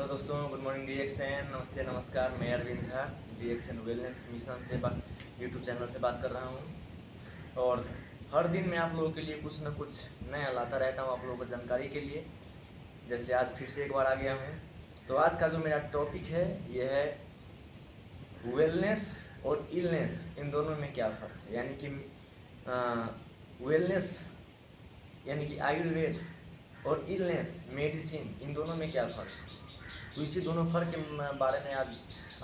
Hello दोस्तों, good morning DXN. नमस्ते, नमस्कार। मैं Arvind Jha DXN wellness mission से यूट्यूब चैनल से बात कर रहा हूं। और हर दिन मैं आप लोगों के लिए कुछ न कुछ नया लाता रहता हूं आप लोगों को जानकारी के लिए। जैसे आज फिर से एक बार आ गया हूं। तो आज का जो मेरा टॉपिक है यह है वेलनेस और इलनेस, इन दोनों में क्या फ़र्क है। यानी कि वेलनेस यानी कि आयुर्वेद और इलनेस मेडिसिन, इन दोनों में क्या फ़र्क है। तो इसी दोनों फ़र्क के बारे में आज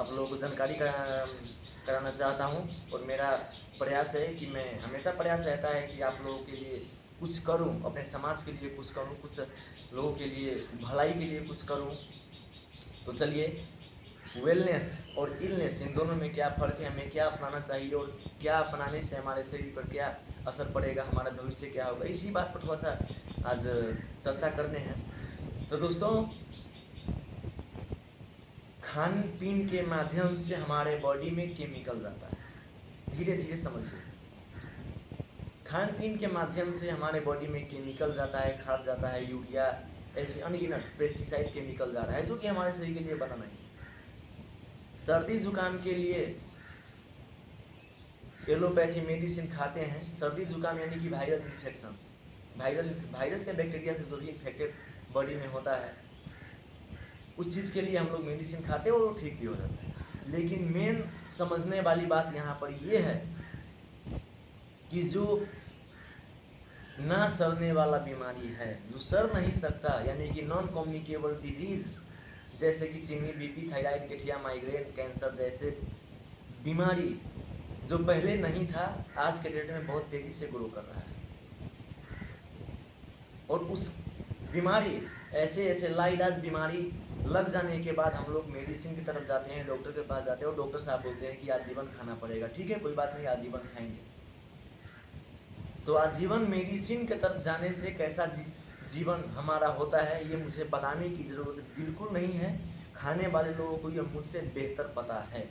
आप लोगों को जानकारी कराना चाहता हूं। और मेरा प्रयास है कि मैं हमेशा प्रयास रहता है कि आप लोगों के लिए कुछ करूं, अपने समाज के लिए कुछ करूं, कुछ लोगों के लिए भलाई के लिए कुछ करूं। तो चलिए, वेलनेस और इलनेस, इन दोनों में क्या फ़र्क है, हमें क्या अपनाना चाहिए और क्या अपनाने से हमारे शरीर पर क्या असर पड़ेगा, हमारा भविष्य क्या होगा, इसी बात पर थोड़ा सा आज चर्चा करते हैं। तो दोस्तों, खान पीन के माध्यम से हमारे बॉडी में केमिकल जाता है। धीरे धीरे समझिए, खान पीन के माध्यम से हमारे बॉडी में केमिकल जाता है, खाद जाता है, यूरिया, ऐसे अनगिनत पेस्टिसाइड केमिकल जा रहा है जो कि हमारे शरीर के लिए बना नहीं। सर्दी जुकाम के लिए एलोपैथी मेडिसिन खाते हैं। सर्दी जुकाम यानी कि वायरल इन्फेक्शन, वायरस के बैक्टीरिया से जो भी इन्फेक्टेड बॉडी में होता है, उस चीज़ के लिए हम लोग मेडिसिन खाते हैं और वो ठीक भी हो जाता है। लेकिन मेन समझने वाली बात यहाँ पर ये है कि जो ना सड़ने वाला बीमारी है, जो सड़ नहीं सकता, यानी कि नॉन कम्युनिकेबल डिजीज, जैसे कि चीनी, बीपी, थायराइड, गठिया, माइग्रेन, कैंसर जैसे बीमारी जो पहले नहीं था, आज के डेट में बहुत तेज़ी से ग्रो कर रहा है। और उस बीमारी, ऐसे लाइलाज बीमारी लग जाने के बाद हम लोग मेडिसिन की तरफ जाते हैं, डॉक्टर के पास जाते हैं और डॉक्टर साहब बोलते हैं कि आजीवन खाना पड़ेगा। ठीक है, कोई बात नहीं, आजीवन खाएंगे। तो आजीवन मेडिसिन की तरफ जाने से कैसा जीवन हमारा होता है, ये मुझे बताने की ज़रूरत बिल्कुल नहीं है। खाने वाले लोगों को ये मुझसे बेहतर पता है,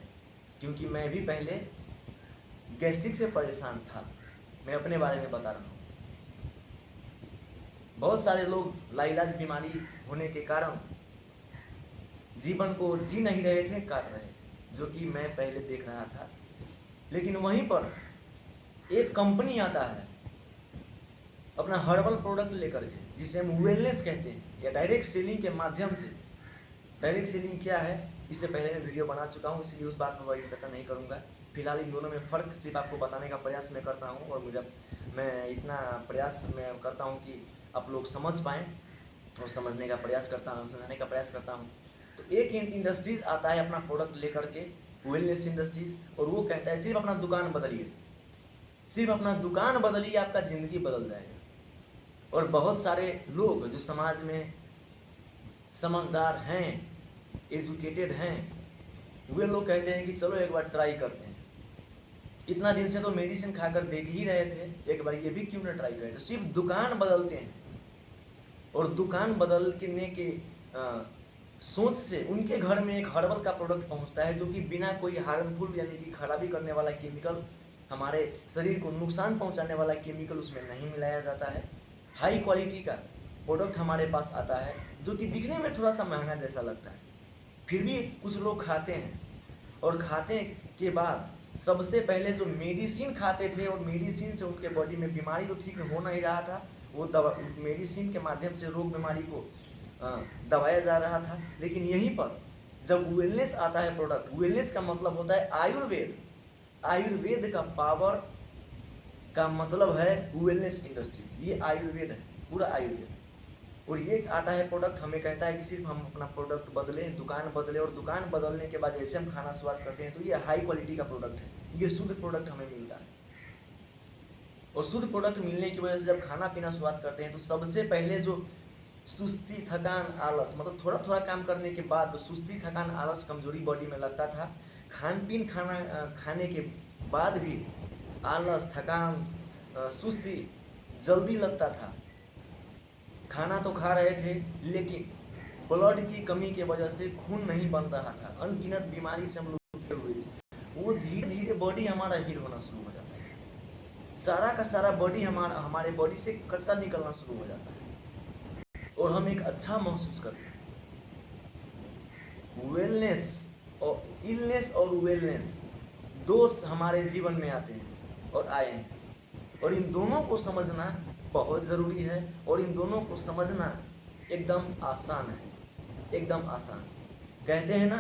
क्योंकि मैं भी पहले गैस्ट्रिक से परेशान था। मैं अपने बारे में बता रहा हूँ। बहुत सारे लोग लाइलाज बीमारी होने के कारण जीवन को जी नहीं रहे थे, काट रहे, जो कि मैं पहले देख रहा था। लेकिन वहीं पर एक कंपनी आता है अपना हर्बल प्रोडक्ट लेकर के, जिसे हम वेलनेस कहते हैं, या डायरेक्ट सेलिंग के माध्यम से। डायरेक्ट सेलिंग क्या है, इससे पहले मैं वीडियो बना चुका हूँ, इसलिए उस बात पर बड़ी चर्चा नहीं करूँगा। फिलहाल इन दोनों में फ़र्क सिर्फ आपको बताने का प्रयास मैं करता हूँ, और मैं इतना प्रयास मैं करता हूँ कि आप लोग समझ पाएँ, और समझने का प्रयास करता हूँ, समझाने का प्रयास करता हूँ। तो एक इंडस्ट्रीज आता है अपना प्रोडक्ट लेकर के, वेलनेस इंडस्ट्रीज, और वो कहता है सिर्फ अपना दुकान बदलिए, सिर्फ अपना दुकान बदलिए, आपका ज़िंदगी बदल जाएगा। और बहुत सारे लोग जो समाज में समझदार हैं, एजुकेटेड हैं, वे लोग कहते हैं कि चलो एक बार ट्राई करते हैं। इतना दिन से तो मेडिसिन खाकर देख ही रहे थे, एक बार ये भी क्यों ना ट्राई करें। तो सिर्फ दुकान बदलते हैं, और दुकान बदलने के सोच से उनके घर में एक हर्बल का प्रोडक्ट पहुंचता है, जो कि बिना कोई हार्मफुल यानी कि खराबी करने वाला केमिकल, हमारे शरीर को नुकसान पहुंचाने वाला केमिकल उसमें नहीं मिलाया जाता है। हाई क्वालिटी का प्रोडक्ट हमारे पास आता है, जो कि दिखने में थोड़ा सा महंगा जैसा लगता है, फिर भी कुछ लोग खाते हैं। और खाने के बाद सबसे पहले जो मेडिसिन खाते थे, और मेडिसिन से उनके बॉडी में बीमारी तो ठीक हो नहीं रहा था, वो दवा मेडिसिन के माध्यम से रोग बीमारी को दबाया जा रहा था। लेकिन यहीं पर जब वेलनेस आता है प्रोडक्ट, वेलनेस का मतलब होता है आयुर्वेद, आयुर्वेद का पावर का मतलब है वेलनेस इंडस्ट्रीज। ये आयुर्वेद है, पूरा आयुर्वेद। और ये आता है प्रोडक्ट, हमें कहता है कि सिर्फ हम अपना प्रोडक्ट बदलें, दुकान बदलें, और दुकान बदलने के बाद जैसे हम खाना शुरुआत करते हैं, तो ये हाई क्वालिटी का प्रोडक्ट है, ये शुद्ध प्रोडक्ट हमें मिलता है। और शुद्ध प्रोडक्ट मिलने की वजह से जब खाना पीना शुरुआत करते हैं, तो सबसे पहले जो सुस्ती, थकान, आलस, मतलब थोड़ा थोड़ा काम करने के बाद जो सुस्ती, थकान, आलस, कमजोरी बॉडी में लगता था, खान पीन खाने के बाद भी आलस, थकान, सुस्ती जल्दी लगता था। खाना तो खा रहे थे, लेकिन ब्लड की कमी की वजह से खून नहीं बन रहा था, अनगिनत बीमारी से हम लोग घिरे हुए थे। वो धीरे धीरे बॉडी हमारा हील होना शुरू हो जाता है, सारा का सारा बॉडी हमारे बॉडी से कचरा निकलना शुरू हो जाता है, और हम एक अच्छा महसूस करते हैं। वेलनेस और इलनेस और वेलनेस दो हमारे जीवन में आते हैं और आए हैं, और इन दोनों को समझना बहुत ज़रूरी है, और इन दोनों को समझना एकदम आसान है, एकदम आसान। कहते हैं ना,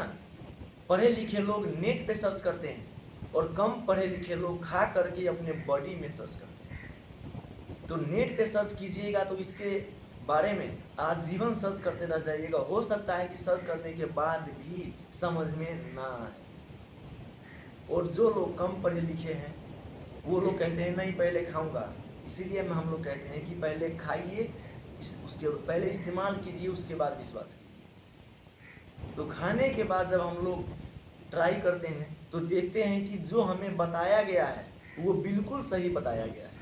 पढ़े लिखे लोग नेट पे सर्च करते हैं और कम पढ़े लिखे लोग खा करके अपने बॉडी में सर्च करते हैं। तो नेट पे सर्च कीजिएगा तो इसके बारे में आजीवन सर्च करते रह जाइएगा। हो सकता है कि सर्च करने के बाद भी समझ में ना आए। और जो लोग कम पढ़े लिखे हैं वो लोग कहते हैं नहीं पहले खाऊंगा, इसीलिए हम लोग कहते हैं कि पहले खाइए, उसके पहले इस्तेमाल कीजिए, उसके बाद विश्वास कीजिए। तो खाने के बाद जब हम लोग ट्राई करते हैं तो देखते हैं कि जो हमें बताया गया है वो बिल्कुल सही बताया गया है।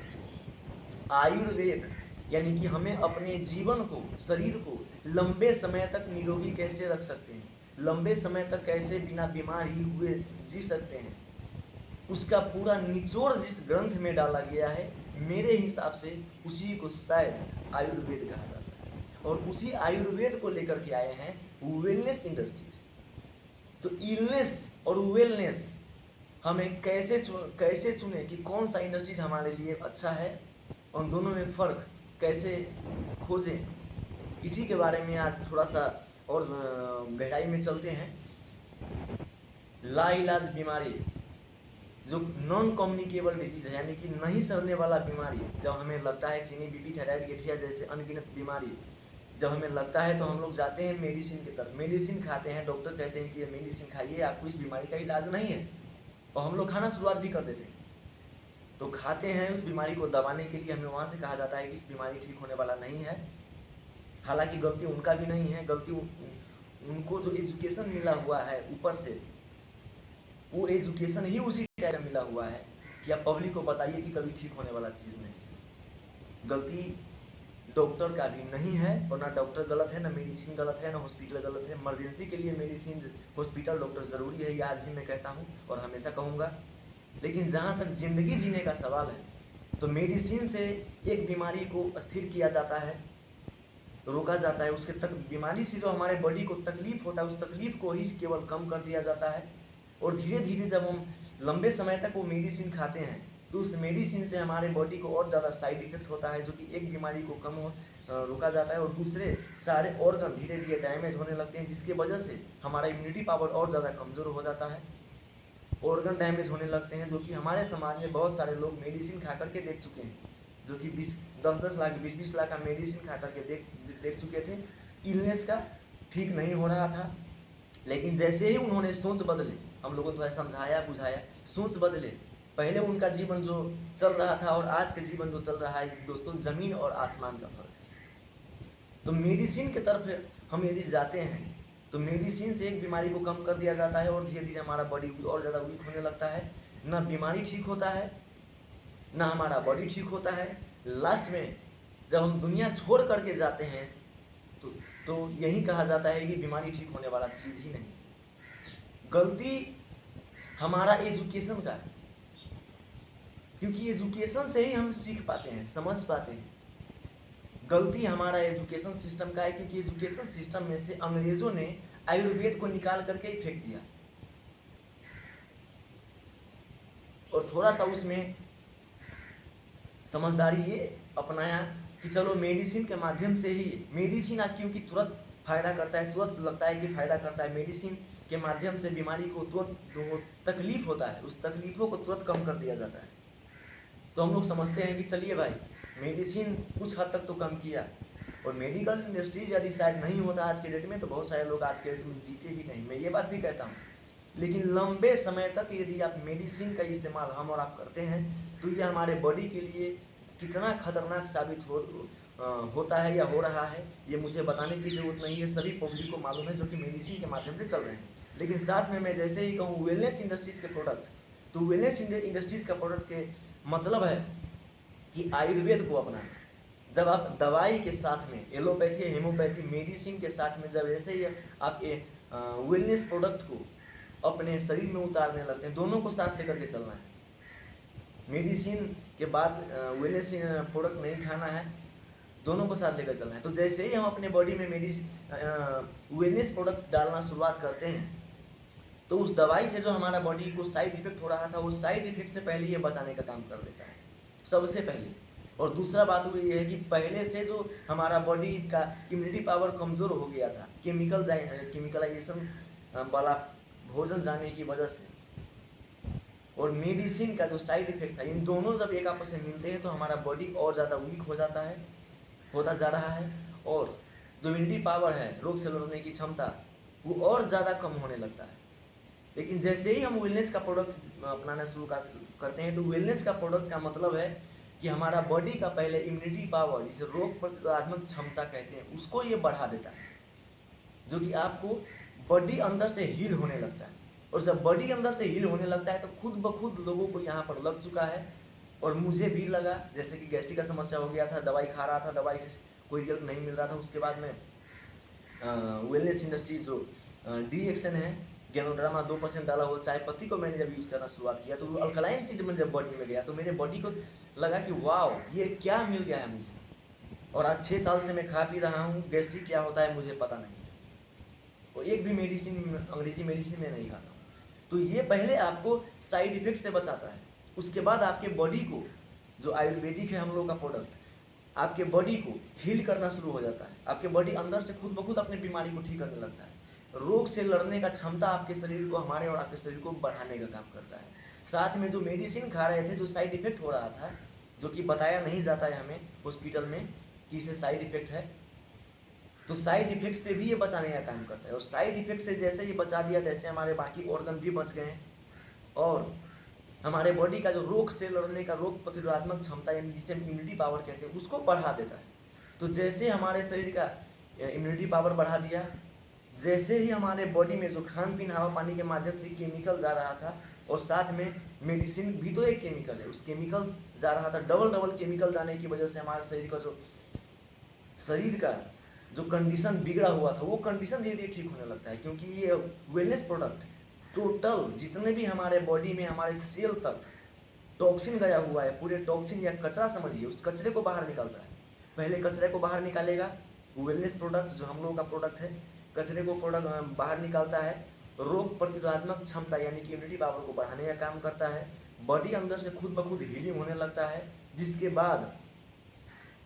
आयुर्वेद यानी कि हमें अपने जीवन को, शरीर को लंबे समय तक निरोगी कैसे रख सकते हैं, लंबे समय तक कैसे बिना बीमार ही हुए जी सकते हैं, उसका पूरा निचोड़ जिस ग्रंथ में डाला गया है, मेरे हिसाब से उसी को शायद आयुर्वेद कहा जाता है। और उसी आयुर्वेद को लेकर के आए हैं वेलनेस इंडस्ट्रीज। तो इलनेस और वेलनेस हमें कैसे चुने कि कौन सा इंडस्ट्रीज हमारे लिए अच्छा है, उन दोनों में फ़र्क कैसे खोजें, इसी के बारे में आज थोड़ा सा और गहराई में चलते हैं। लाइलाज बीमारी जो नॉन कम्युनिकेबल डिजीज है, यानी कि नहीं सड़ने वाला बीमारी, जब हमें लगता है चीनी, बीपी, थायराइड, गठिया जैसे अनगिनत बीमारी जब हमें लगता है तो हम लोग जाते हैं मेडिसिन की तरफ, मेडिसिन खाते हैं। डॉक्टर कहते हैं कि ये मेडिसिन खाइए, आपको इस बीमारी का इलाज नहीं है, और हम लोग खाना शुरुआत भी कर देते हैं। तो खाते हैं उस बीमारी को दबाने के लिए, हमें वहाँ से कहा जाता है कि इस बीमारी ठीक होने वाला नहीं है। हालांकि गलती उनका भी नहीं है, गलती उनको जो एजुकेशन मिला हुआ है ऊपर से, वो एजुकेशन ही उसी टाइप का मिला हुआ है कि आप पब्लिक को बताइए कि कभी ठीक होने वाला चीज़ नहीं। गलती डॉक्टर का भी नहीं है, और ना डॉक्टर गलत है, ना मेडिसिन गलत है, ना हॉस्पिटल गलत है। इमरजेंसी के लिए मेडिसिन, हॉस्पिटल, डॉक्टर ज़रूरी है, ये आज भी मैं कहता हूँ और हमेशा कहूँगा। लेकिन जहाँ तक ज़िंदगी जीने का सवाल है तो मेडिसिन से एक बीमारी को स्थिर किया जाता है, रोका जाता है, उसके तक बीमारी से जो हमारे बॉडी को तकलीफ होता है उस तकलीफ को ही केवल कम कर दिया जाता है। और धीरे धीरे जब हम लंबे समय तक वो मेडिसिन खाते हैं तो उस मेडिसिन से हमारे बॉडी को और ज़्यादा साइड इफेक्ट होता है, जो कि एक बीमारी को कम रोका जाता है और दूसरे सारे ऑर्गन धीरे धीरे डैमेज होने लगते हैं, जिसकी वजह से हमारा इम्यूनिटी पावर और ज़्यादा कमज़ोर हो जाता है, ऑर्गन डैमेज होने लगते हैं। जो कि हमारे समाज में बहुत सारे लोग मेडिसिन खा करके देख चुके हैं, जो कि 10-10 लाख 20-20 लाख का मेडिसिन खा करके देख चुके थे, इलनेस का ठीक नहीं हो रहा था। लेकिन जैसे ही उन्होंने सोच बदले, हम लोगों को थोड़ा समझाया बुझाया, सोच बदले, पहले उनका जीवन जो चल रहा था और आज के जीवन जो चल रहा है दोस्तों, ज़मीन और आसमान का फर्क है। तो मेडिसिन की तरफ हम यदि जाते हैं तो मेडिसिन से एक बीमारी को कम कर दिया जाता है और धीरे धीरे हमारा बॉडी और ज़्यादा वीक होने लगता है, ना बीमारी ठीक होता है ना हमारा बॉडी ठीक होता है। लास्ट में जब हम दुनिया छोड़ करके जाते हैं तो यही कहा जाता है कि बीमारी ठीक होने वाला चीज़ ही नहीं। गलती हमारा एजुकेशन का है, क्योंकि एजुकेशन से ही हम सीख पाते हैं, समझ पाते हैं। गलती हमारा एजुकेशन सिस्टम का है, क्योंकि एजुकेशन सिस्टम में से अंग्रेजों ने आयुर्वेद को निकाल करके ही फेंक दिया और थोड़ा सा उसमें समझदारी ये अपनाया कि चलो मेडिसिन के माध्यम से ही, मेडिसिन क्योंकि तुरंत फायदा करता है, तुरंत लगता है कि फायदा करता है, मेडिसिन के माध्यम से बीमारी को तुरंत जो तकलीफ होता है उस तकलीफों को तुरंत कम कर दिया जाता है। तो हम लोग समझते हैं कि चलिए भाई मेडिसिन कुछ हद तक तो कम किया, और मेडिकल इंडस्ट्रीज यदि शायद नहीं होता आज के डेट में तो बहुत सारे लोग आज के डेट में जीते भी नहीं, मैं ये बात भी कहता हूँ। लेकिन लंबे समय तक यदि आप मेडिसिन का इस्तेमाल हम और आप करते हैं तो ये हमारे बॉडी के लिए कितना खतरनाक साबित होता है या हो रहा है, ये मुझे बताने की ज़रूरत नहीं है, सभी पब्लिक को मालूम है जो कि मेडिसिन के माध्यम से चल रहे हैं। लेकिन साथ में मैं जैसे ही कहूँ वेलनेस इंडस्ट्रीज़ के प्रोडक्ट, तो वेलनेस इंडस्ट्रीज़ का प्रोडक्ट के मतलब है कि आयुर्वेद को अपनाना। जब आप दवाई के साथ में एलोपैथी, हेमोपैथी, मेडिसिन के साथ में जब ऐसे ही आप वेलनेस प्रोडक्ट को अपने शरीर में उतारने लगते हैं, दोनों को साथ लेकर के चलना है। मेडिसिन के बाद वेलनेस प्रोडक्ट नहीं खाना है, दोनों को साथ लेकर चलना है। तो जैसे ही हम अपने बॉडी में वेलनेस प्रोडक्ट डालना शुरुआत करते हैं, तो उस दवाई से जो हमारा बॉडी को साइड इफेक्ट हो रहा था, वो साइड इफेक्ट से पहले ये बचाने का काम कर देता है, सबसे पहले। और दूसरा बात वो ये है कि पहले से जो हमारा बॉडी का इम्यूनिटी पावर कमज़ोर हो गया था केमिकलाइजेशन वाला भोजन जाने की वजह से, और मेडिसिन का जो साइड इफेक्ट था, इन दोनों जब एक आपस में मिलते हैं तो हमारा बॉडी और ज़्यादा वीक हो जाता है, होता जा रहा है, और जो इम्यूनिटी पावर है, रोग से लड़ने की क्षमता, वो और ज़्यादा कम होने लगता है। लेकिन जैसे ही हम वेलनेस का प्रोडक्ट अपनाना शुरू करते हैं, तो वेलनेस का प्रोडक्ट का मतलब है कि हमारा बॉडी का पहले इम्यूनिटी पावर, जिसे रोग प्रतिरोधात्मक क्षमता कहते हैं, उसको ये बढ़ा देता है, जो कि आपको बॉडी अंदर से हील होने लगता है। और जब बॉडी अंदर से हील होने लगता है तो खुद ब खुद लोगों को यहाँ पर लग चुका है, और मुझे भी लगा। जैसे कि गैस्ट्रिक का समस्या हो गया था, दवाई खा रहा था, दवाई से कोई रिजल्ट नहीं मिल रहा था। उसके बाद में वेलनेस इंडस्ट्री जो डी-एक्शन है, गैनोड्रामा 2% डाला हुआ चाय पत्ती को मैंने जब यूज़ करना शुरुआत किया, तो अल्कलाइन चीज में जब बॉडी में गया तो मेरे बॉडी को लगा कि वाह, ये क्या मिल गया है मुझे। और आज 6 साल से मैं खा पी रहा हूँ, गैस्ट्रिक क्या होता है मुझे पता नहीं, और एक भी मेडिसिन, अंग्रेजी मेडिसिन में नहीं खाता हूँ। तो ये पहले आपको साइड इफेक्ट से बचाता है। उसके बाद आपके बॉडी को, जो आयुर्वेदिक है हम लोगों का प्रोडक्ट, आपके बॉडी को हील करना शुरू हो जाता है। आपके बॉडी अंदर से खुद ब खुद अपनी बीमारी को ठीक करने लगता है। रोग से लड़ने का क्षमता आपके शरीर को, हमारे और आपके शरीर को बढ़ाने का काम करता है। साथ में जो मेडिसिन खा रहे थे, जो साइड इफेक्ट हो रहा था, जो कि बताया नहीं जाता है हमें हॉस्पिटल में कि इसे साइड इफेक्ट है, तो साइड इफेक्ट से भी ये बचाने का काम करता है। और साइड इफेक्ट से जैसे ये बचा दिया, तैसे हमारे बाकी ऑर्गन भी बच गए हैं, और हमारे बॉडी का जो रोग से लड़ने का, रोग प्रतिरोधात्मक क्षमता, यानी जिसे इम्यूनिटी पावर कहते हैं, उसको बढ़ा देता है। तो जैसे हमारे शरीर का इम्यूनिटी पावर बढ़ा दिया, जैसे ही हमारे बॉडी में जो खान पीन, हवा पानी के माध्यम से केमिकल जा रहा था, और साथ में मेडिसिन भी तो एक केमिकल है, उस केमिकल जा रहा था, डबल केमिकल जाने की वजह से हमारे शरीर का जो कंडीशन बिगड़ा हुआ था, वो कंडीशन धीरे धीरे ठीक होने लगता है। क्योंकि ये वेलनेस प्रोडक्ट टोटल जितने भी हमारे बॉडी में, हमारे सेल तक टॉक्सिन गया हुआ है, पूरे टॉक्सिन या कचरा समझिए, उस कचरे को बाहर निकालता है। पहले कचरे को बाहर निकालेगा वेलनेस प्रोडक्ट, जो हम लोगों का प्रोडक्ट है, कचरे को प्रोडक्ट बाहर निकालता है, रोग प्रतिरोधात्मक क्षमता यानी कि इम्यूनिटी पावर को बढ़ाने का काम करता है। बॉडी अंदर से खुद ब खुद हीलिंग होने लगता है, जिसके बाद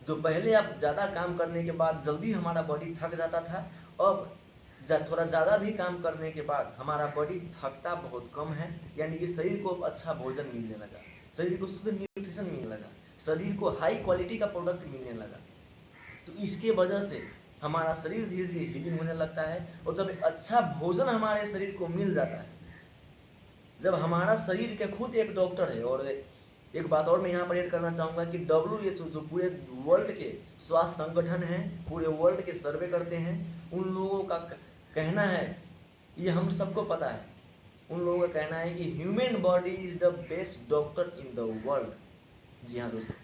जो पहले आप ज़्यादा काम करने के बाद जल्दी हमारा बॉडी थक जाता था, अब थोड़ा ज़्यादा भी काम करने के बाद हमारा बॉडी थकता बहुत कम है। यानी कि शरीर को अच्छा भोजन मिलने लगा, शरीर को शुद्ध न्यूट्रिशन मिलने लगा, शरीर को हाई क्वालिटी का प्रोडक्ट मिलने लगा। तो इसके वजह से हमारा शरीर धीरे धीरे हीलिंग होने लगता है। और जब एक अच्छा भोजन हमारे शरीर को मिल जाता है, जब हमारा शरीर के खुद एक डॉक्टर है। और एक बात और मैं यहाँ पर ऐड करना चाहूँगा कि WHO जो पूरे वर्ल्ड के स्वास्थ्य संगठन हैं, पूरे वर्ल्ड के सर्वे करते हैं, उन लोगों का कहना है, ये हम सबको पता है, उन लोगों का कहना है कि human body is the best doctor in the world. जी हाँ दोस्तों,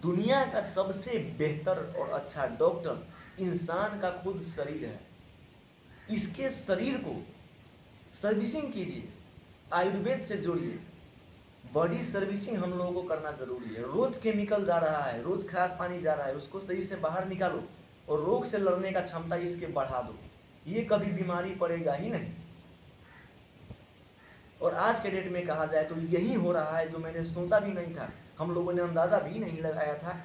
दुनिया का सबसे बेहतर और अच्छा डॉक्टर इंसान का खुद शरीर है। इसके शरीर को सर्विसिंग कीजिए, आयुर्वेद से जोड़िए। बॉडी सर्विसिंग हम लोगों को करना जरूरी है। रोज केमिकल जा रहा है, रोज खाद पानी जा रहा है, उसको शरीर से बाहर निकालो और रोग से लड़ने का क्षमता इसके बढ़ा दो, ये कभी बीमारी पड़ेगा ही नहीं। और आज के डेट में कहा जाए तो यही हो रहा है, जो मैंने सोचा भी नहीं था, हम लोगों ने अंदाजा भी नहीं लगाया था।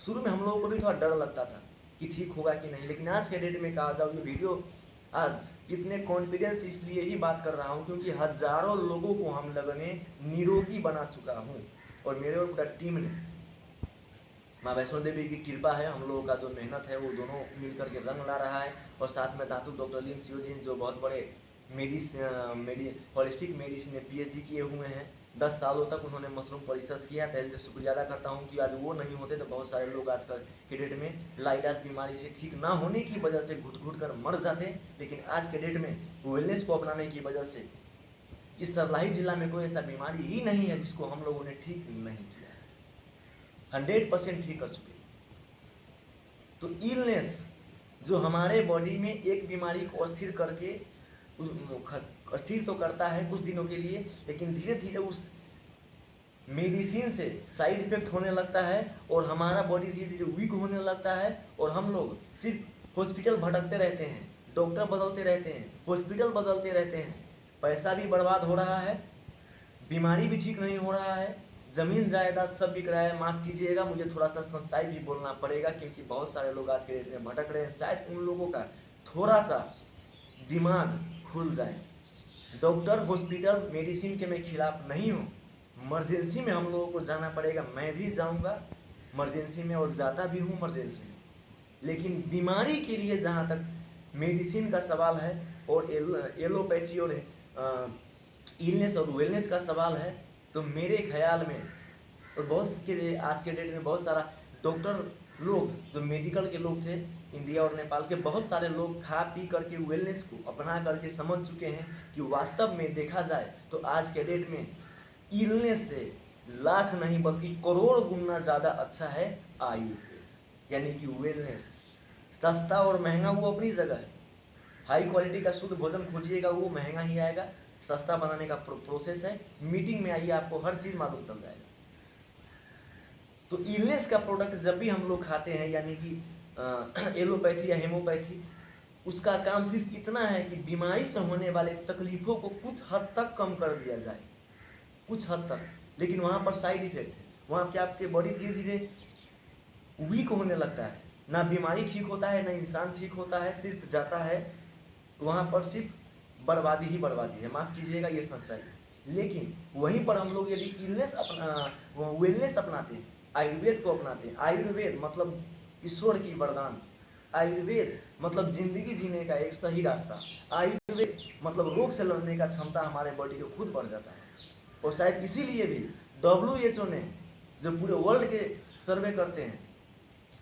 शुरू में हम लोगों को भी थोड़ा डर लगता था कि ठीक होगा कि नहीं, लेकिन आज के डेट में कहा जाए, ये वीडियो आज इतने कॉन्फिडेंस इसलिए ही बात कर रहा हूँ क्योंकि हजारों लोगों को हम लोगों ने निरोगी बना चुका हूँ, और मेरे और पूरा टीम ने, माँ वैष्णो देवी की कृपा है, हम लोगों का जो मेहनत है वो दोनों मिलकर के रंग ला रहा है। और साथ में दातु डॉक्टर लिम सियोजिन, जो बहुत बड़े होलिस्टिक मेडिसिन में PhD किए हुए हैं, 10 सालों तक उन्होंने मशरूम पर रिसर्च किया। तहल से शुक्रिया अदा करता हूँ कि आज वो नहीं होते तो बहुत सारे लोग आजकल के डेट में लाइलाज बीमारी से ठीक ना होने की वजह से घुट घुट कर मर जाते। लेकिन आज के डेट में वेलनेस को अपनाने की वजह से इस सरलाही जिला में कोई ऐसा बीमारी ही नहीं है जिसको हम लोगों ने ठीक नहीं किया है, 100% ठीक कर चुके। तो इलनेस जो हमारे बॉडी में एक बीमारी को अस्थिर करके, अस्थिर तो करता है कुछ दिनों के लिए, लेकिन धीरे धीरे उस मेडिसिन से साइड इफेक्ट होने लगता है और हमारा बॉडी धीरे धीरे वीक होने लगता है और हम लोग सिर्फ हॉस्पिटल भटकते रहते हैं, डॉक्टर बदलते रहते हैं, हॉस्पिटल बदलते रहते हैं, पैसा भी बर्बाद हो रहा है, बीमारी भी ठीक नहीं हो रहा है, ज़मीन जायदाद सब बिक रहा है। माफ़ कीजिएगा, मुझे थोड़ा सा सच्चाई भी बोलना पड़ेगा क्योंकि बहुत सारे लोग आज के डेट में भटक रहे हैं। शायद उन लोगों का थोड़ा सा दिमाग खुल जाए। डॉक्टर, हॉस्पिटल, मेडिसिन के मैं खिलाफ नहीं हूँ। इमरजेंसी में हम लोगों को जाना पड़ेगा, मैं भी जाऊँगा इमरजेंसी में और जाता भी हूँ इमरजेंसी में। लेकिन बीमारी के लिए जहाँ तक मेडिसिन का सवाल है और एलोपैथी और इलनेस और वेलनेस का सवाल है, तो मेरे ख्याल में और बहुत के आज के डेट में बहुत सारा डॉक्टर लोग जो मेडिकल के लोग थे इंडिया और नेपाल के, बहुत सारे लोग खा पी करके वेलनेस को अपना करके समझ चुके हैं कि वास्तव में देखा जाए तो आज के डेट में इलनेस से लाख नहीं बल्कि करोड़ गुना ज़्यादा अच्छा है आयुर्वेद, यानी कि वेलनेस। सस्ता और महंगा वो अपनी जगह है, हाई क्वालिटी का शुद्ध भोजन खोजिएगा वो महंगा ही आएगा, सस्ता बनाने का प्रोसेस है। मीटिंग में आइए, आपको हर चीज़ मालूम चल जाएगा। तो इलनेस का प्रोडक्ट जब भी हम लोग खाते हैं, यानी कि एलोपैथी या हेमोपैथी, उसका काम सिर्फ इतना है कि बीमारी से होने वाले तकलीफों को कुछ हद तक कम कर दिया जाए, कुछ हद तक। लेकिन वहाँ पर साइड इफेक्ट है, वहाँ पे आपके बॉडी धीरे धीरे वीक होने लगता है, ना बीमारी ठीक होता है ना इंसान ठीक होता है, सिर्फ जाता है वहाँ पर सिर्फ बर्बादी ही बर्बादी है। माफ़ कीजिएगा, ये सच्चाई है। लेकिन वहीं पर हम लोग यदि वेलनेस अपनाते हैं, आयुर्वेद को अपनाते हैं, आयुर्वेद मतलब ईश्वर की वरदान, आयुर्वेद मतलब जिंदगी जीने का एक सही रास्ता, आयुर्वेद मतलब रोग से लड़ने का क्षमता हमारे बॉडी को खुद बढ़ जाता है। और शायद इसीलिए भी WHO ने, जो पूरे वर्ल्ड के सर्वे करते हैं,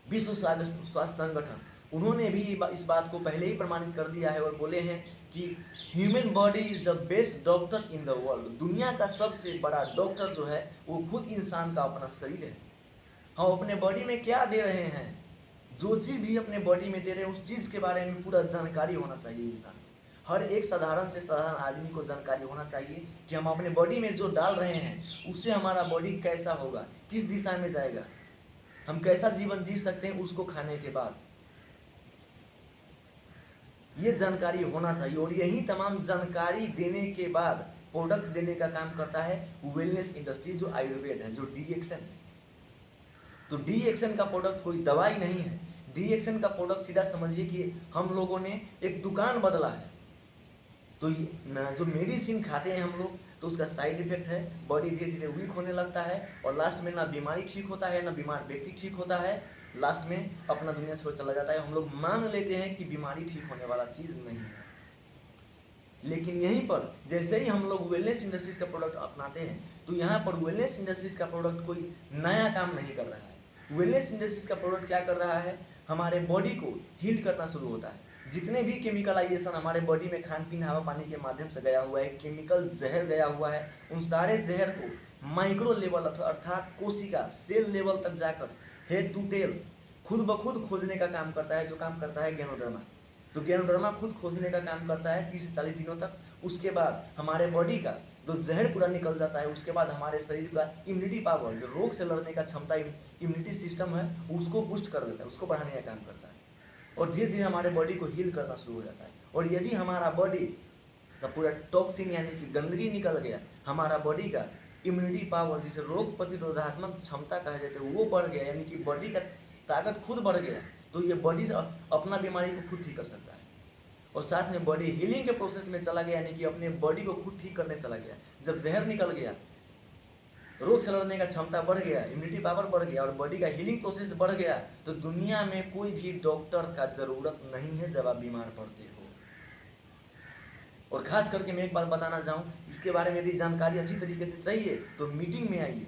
विश्व स्वास्थ्य संगठन, उन्होंने भी इस बात को पहले ही प्रमाणित कर दिया है और बोले हैं कि human body is the best doctor in the world. दुनिया का सबसे बड़ा डॉक्टर जो है वो खुद इंसान का अपना शरीर है। हम अपने बॉडी में क्या दे रहे हैं, जो चीज़ भी अपने बॉडी में दे रहे हैं उस चीज़ के बारे में पूरा जानकारी होना चाहिए इंसान। हर एक साधारण से साधारण आदमी को जानकारी होना चाहिए कि हम अपने बॉडी में जो डाल रहे हैं उससे हमारा बॉडी कैसा होगा, किस दिशा में जाएगा, हम कैसा जीवन जी सकते हैं उसको खाने के बाद। ये जानकारी होना चाहिए और यही तमाम जानकारी देने के बाद प्रोडक्ट देने का काम करता है वेलनेस इंडस्ट्री, जो आयुर्वेद है, जो डीएक्शन है। तो डीएक्शन का प्रोडक्ट कोई दवाई नहीं है, डीएक्शन का प्रोडक्ट सीधा समझिए कि हम लोगों ने एक दुकान बदला है। तो जो मेडिसिन खाते हैं हम लोग, तो उसका साइड इफेक्ट है, बॉडी धीरे धीरे वीक होने लगता है और लास्ट में ना बीमारी ठीक होता है ना बीमार व्यक्ति ठीक होता है, लास्ट में अपना दुनिया छोड़ चला जाता है। हम लोग मान लेते हैं कि बीमारी ठीक होने वाला चीज़ नहीं है। लेकिन यहीं पर जैसे ही हम लोग वेलनेस इंडस्ट्रीज का प्रोडक्ट अपनाते हैं, तो यहाँ पर वेलनेस इंडस्ट्रीज का प्रोडक्ट कोई नया काम नहीं कर रहा है। वेलनेस इंडस्ट्रीज का प्रोडक्ट क्या कर रहा है, हमारे बॉडी को हील करना शुरू होता है। जितने भी केमिकलाइजेशन हमारे बॉडी में खान पीन हवा पानी के माध्यम से गया हुआ है, केमिकल जहर गया हुआ है, उन सारे जहर को माइक्रो लेवल अर्थात कोशिका सेल लेवल तक जाकर हेड टू टेल खुद ब खुद खोजने का काम करता है, जो काम करता है गैनोडर्मा। तो गैनोडर्मा खुद खोजने का काम करता है 30 से 40 दिनों तक। उसके बाद हमारे बॉडी का जो जहर पूरा निकल जाता है, उसके बाद हमारे शरीर का इम्यूनिटी पावर, जो रोग से लड़ने का क्षमता इम्यूनिटी सिस्टम है, उसको बूस्ट कर देता है, उसको बढ़ाने का काम करता है और धीरे धीरे हमारे बॉडी को हील करना शुरू हो जाता है। और यदि हमारा बॉडी का पूरा टॉक्सिन यानी कि गंदगी निकल गया, हमारा बॉडी का इम्यूनिटी पावर, जिसे रोग प्रतिरोधात्मक क्षमता कहा जाता है, वो बढ़ गया, यानी कि बॉडी का ताकत खुद बढ़ गया, तो ये बॉडी अपना बीमारी को खुद ठीक कर सकता है। और साथ में बॉडी हीलिंग के प्रोसेस में चला गया, यानी कि अपने बॉडी को खुद ठीक करने चला गया। जब जहर निकल गया, रोग से लड़ने का क्षमता बढ़ गया, इम्यूनिटी पावर बढ़ गया और बॉडी का हीलिंग प्रोसेस बढ़ गया, तो दुनिया में कोई भी डॉक्टर का जरूरत नहीं है जब आप बीमार पड़ते हो। और खास करके मैं एक बार बताना चाहूँ, इसके बारे में यदि जानकारी अच्छी तरीके से चाहिए तो मीटिंग में आइए।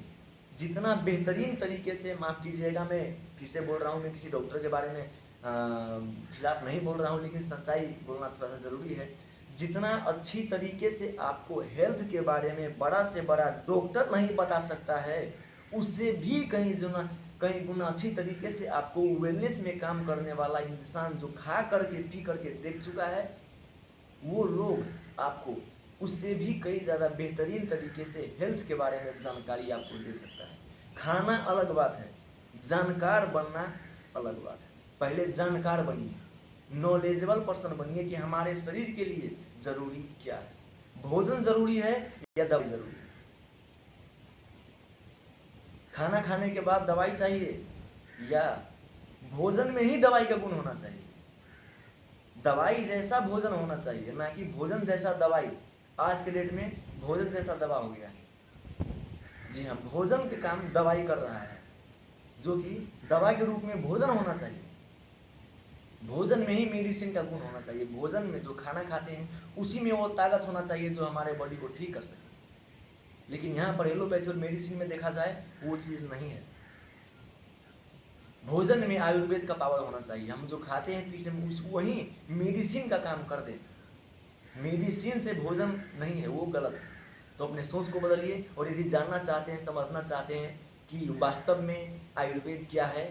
जितना बेहतरीन तरीके से, माफ़ कीजिएगा मैं फिर से बोल रहा हूँ, मैं किसी डॉक्टर के बारे में खिलाफ नहीं बोल रहा हूँ, लेकिन सच्चाई बोलना थोड़ा सा ज़रूरी है। जितना अच्छी तरीके से आपको हेल्थ के बारे में बड़ा से बड़ा डॉक्टर नहीं बता सकता है, उससे भी कहीं गुना अच्छी तरीके से आपको वेलनेस में काम करने वाला इंसान, जो खा करके पी करके देख चुका है, वो लोग आपको उससे भी कई ज़्यादा बेहतरीन तरीके से हेल्थ के बारे में जानकारी आपको दे सकता है। खाना अलग बात है, जानकार बनना अलग बात है। पहले जानकार बनिए, नॉलेजेबल पर्सन बनिए कि हमारे शरीर के लिए जरूरी क्या है। भोजन जरूरी है या दवाई जरूरी है? खाना खाने के बाद दवाई चाहिए या भोजन में ही दवाई का गुण होना चाहिए? दवाई जैसा भोजन होना चाहिए, ना कि भोजन जैसा दवाई। आज के डेट में भोजन जैसा दवा हो गया है। जी हाँ, भोजन के काम दवाई कर रहा है, जो कि दवा के रूप में भोजन होना चाहिए। भोजन में ही मेडिसिन का गुण होना चाहिए। भोजन में जो खाना खाते हैं उसी में वो ताकत होना चाहिए जो हमारे बॉडी को ठीक कर सके। लेकिन यहाँ पर एलोपैथी और मेडिसिन में देखा जाए वो चीज़ नहीं है। भोजन में आयुर्वेद का पावर होना चाहिए। हम जो खाते हैं पीछे वही मेडिसिन का काम कर दें। मेडिसिन से भोजन नहीं है, वो गलत है। तो अपने सोच को बदलिए, और यदि जानना चाहते हैं, समझना चाहते हैं कि वास्तव में आयुर्वेद क्या है,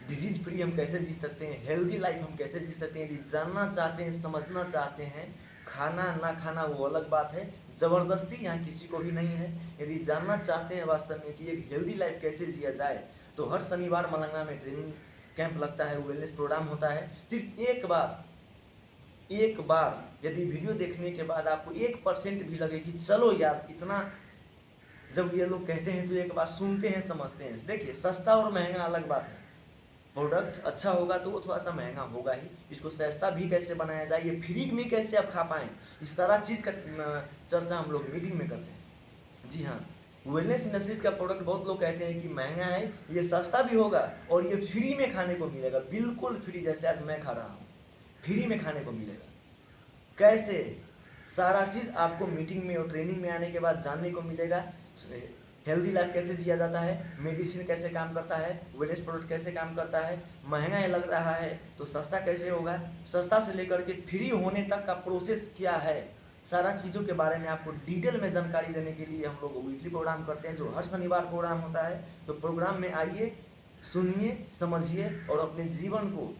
डिजीज फ्री हम कैसे जी सकते हैं, हेल्दी लाइफ हम कैसे जी सकते हैं, यदि जानना चाहते हैं, समझना चाहते हैं, खाना ना खाना वो अलग बात है, ज़बरदस्ती यहाँ किसी को भी नहीं है। यदि जानना चाहते हैं वास्तव में कि एक हेल्दी लाइफ कैसे जिया जाए, तो हर शनिवार मलंगा में ट्रेनिंग कैंप लगता है, वेलनेस प्रोग्राम होता है। सिर्फ एक बार यदि वीडियो देखने के बाद आपको 1% भी लगे कि चलो यार इतना, जब ये लोग कहते हैं तो एक बार सुनते हैं, समझते हैं। देखिए, सस्ता और महंगा अलग बात है। प्रोडक्ट अच्छा होगा तो वो थोड़ा सा महंगा होगा ही। इसको सस्ता भी कैसे बनाया जाए, ये फ्री में कैसे आप खा पाएँ, इस सारा चीज़ का चर्चा हम लोग मीटिंग में करते हैं। जी हाँ, वेलनेस इंडस्ट्रीज का प्रोडक्ट बहुत लोग कहते हैं कि महंगा है, ये सस्ता भी होगा और ये फ्री में खाने को मिलेगा, बिल्कुल फ्री, जैसे आज मैं खा रहा हूँ, फ्री में खाने को मिलेगा। कैसे? सारा चीज़ आपको मीटिंग में और ट्रेनिंग में आने के बाद जानने को मिलेगा। हेल्दी लाइफ कैसे जिया जाता है, मेडिसिन कैसे काम करता है, वेलनेस प्रोडक्ट कैसे काम करता है, महंगा लग रहा है तो सस्ता कैसे होगा, सस्ता से लेकर के फ्री होने तक का प्रोसेस क्या है, सारा चीज़ों के बारे में आपको डिटेल में जानकारी देने के लिए हम लोग वीकली प्रोग्राम करते हैं, जो हर शनिवार प्रोग्राम होता है। तो प्रोग्राम में आइए, सुनिए, समझिए और अपने जीवन को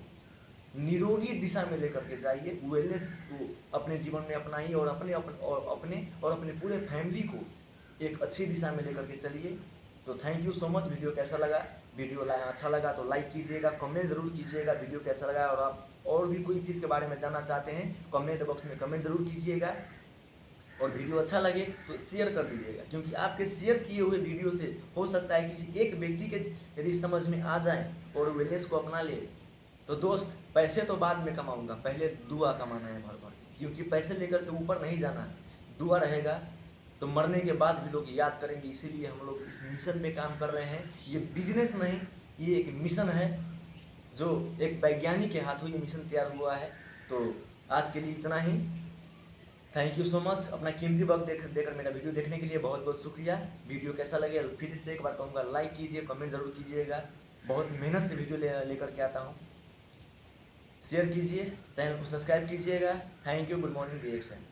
निरोगी दिशा में लेकर के जाइए। वेलनेस को अपने जीवन में अपनाइए और अपने पूरे फैमिली को एक अच्छी दिशा में लेकर के चलिए। तो thank you so much. Video कैसा लगा? वीडियो अच्छा लगा तो लाइक कीजिएगा, कमेंट जरूर कीजिएगा वीडियो कैसा लगा, और आप और भी कोई चीज़ के बारे में जानना चाहते हैं कमेंट बॉक्स में कमेंट जरूर कीजिएगा। और वीडियो अच्छा लगे तो शेयर कर दीजिएगा, क्योंकि आपके शेयर किए हुए वीडियो से हो सकता है किसी एक व्यक्ति के यदि समझ में आ जाए और वेलनेस को अपना ले। तो दोस्त, पैसे तो बाद में कमाऊंगा, पहले दुआ कमाना है भर भर, क्योंकि पैसे लेकर के ऊपर नहीं जाना है। दुआ रहेगा तो मरने के बाद भी लोग याद करेंगे। इसीलिए हम लोग इस मिशन पे काम कर रहे हैं। ये बिजनेस नहीं, ये एक मिशन है, जो एक वैज्ञानिक के हाथों ये मिशन तैयार हुआ है। तो आज के लिए इतना ही। Thank you so much. अपना कीमती वक्त देकर मेरा वीडियो देखने के लिए बहुत बहुत शुक्रिया। वीडियो कैसा लगे फिर से एक बार कहूँगा, लाइक कीजिए, कमेंट जरूर कीजिएगा। बहुत मेहनत से वीडियो लेकर के आता हूँ। शेयर कीजिए, चैनल को सब्सक्राइब कीजिएगा। Thank you. Good morning reaction.